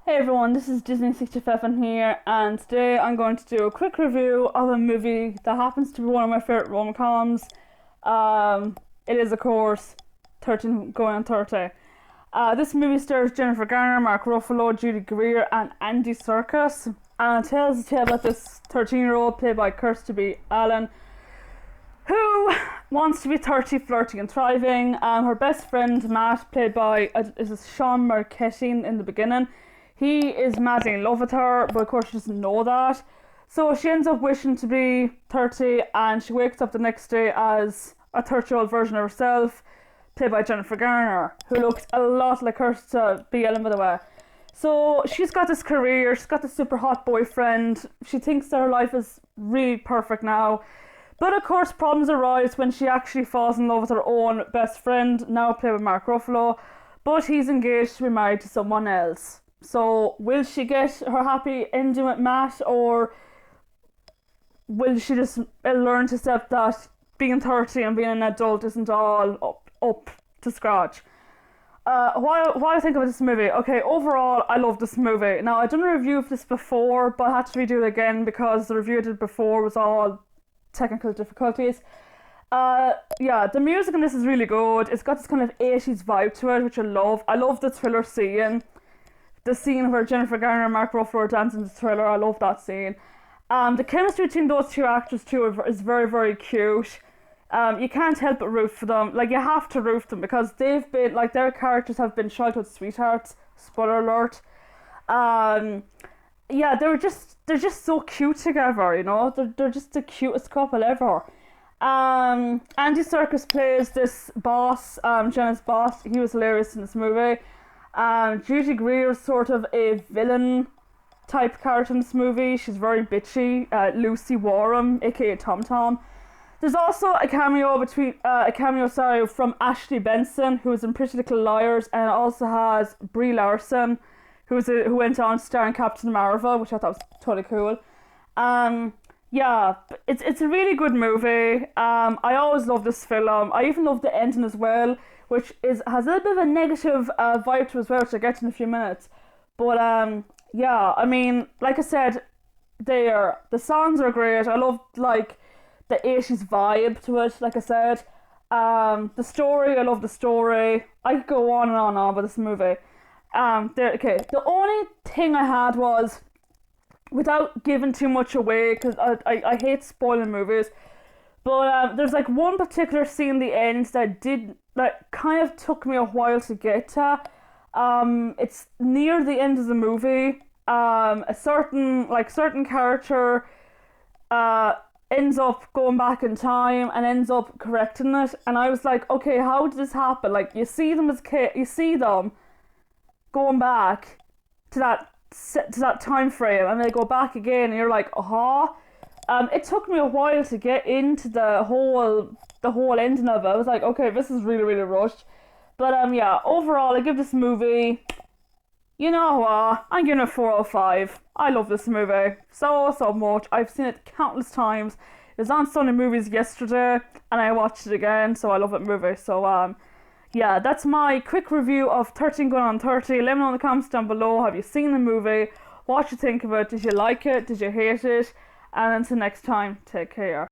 Hey everyone, this is Disney67 here, and today I'm going to do a quick review of a movie that happens to be one of my favourite rom-coms. It is, of course, 13 Going on 30. This movie stars Jennifer Garner, Mark Ruffalo, Judy Greer, and Andy Serkis, and it tells the tale about this 13-year-old played by Kirsty B. Allen, who wants to be 30, flirty and thriving. Her best friend Matt, played by is Sean Marchetti in the beginning. He is madly in love with her, but of course she doesn't know that. So she ends up wishing to be 30, and she wakes up the next day as a 30-year-old version of herself, played by Jennifer Garner, who looks a lot like Kirsty B. Allen, by the way. So she's got this career, she's got this super hot boyfriend, she thinks that her life is really perfect now. But of course problems arise when she actually falls in love with her own best friend, now played by Mark Ruffalo, but he's engaged to be married to someone else. So will she get her happy ending with Matt, or will she just learn to accept that being 30 and being an adult isn't all up to scratch? What I think of this movie? Okay, overall I love this movie. Now I've done a review of this before, but I had to redo it again because the review I did before was all technical difficulties. Yeah, the music in this is really good. It's got this kind of 80s vibe to it, which I love. I love the thriller scene. The scene where Jennifer Garner and Mark Ruffalo are dancing the thriller, I love that scene. The chemistry between those two actors too is very, very cute. You can't help but root for them. Like, you have to root for them because they've been, like, their characters have been childhood sweethearts. Spoiler alert. Yeah, they're just so cute together, you know. They're just the cutest couple ever. Andy Serkis plays this boss, Jenna's boss. He was hilarious in this movie. Judy Greer is sort of a villain type character in this movie. She's very bitchy. Lucy Warham, aka Tom Tom. There's also a cameo from Ashley Benson, who was in Pretty Little Liars, and it also has Brie Larson, who went on to star in Captain Marvel, which I thought was totally cool. Yeah, it's a really good movie. I always love this film. I even love the ending as well, which has a little bit of a negative vibe to it as well, which I'll get in a few minutes. But yeah, I mean, like I said, the songs are great. I love, like, the 80s vibe to it, like I said. The story, I love the story. I could go on and on and on about this movie. Okay, the only thing I had was, without giving too much away, because I hate spoiling movies, but there's like one particular scene in the end that kind of took me a while to get to. It's near the end of the movie. A certain character ends up going back in time and ends up correcting it, and I was like, okay, how did this happen? Like, you see them going back to that time frame, and they go back again, and you're like, aha. It took me a while to get into the whole ending of it. I was like, okay, this is really, really rushed. But yeah, overall, I give this movie, you know what, I'm giving it 4/5. I love this movie so much. I've seen it countless times. It was on Sunday Movies yesterday, and I watched it again, so I love that movie. So yeah, that's my quick review of 13 Going on 30. Let me know in the comments down below. Have you seen the movie? What you think of it? Did you like it? Did you hate it? And until next time, take care.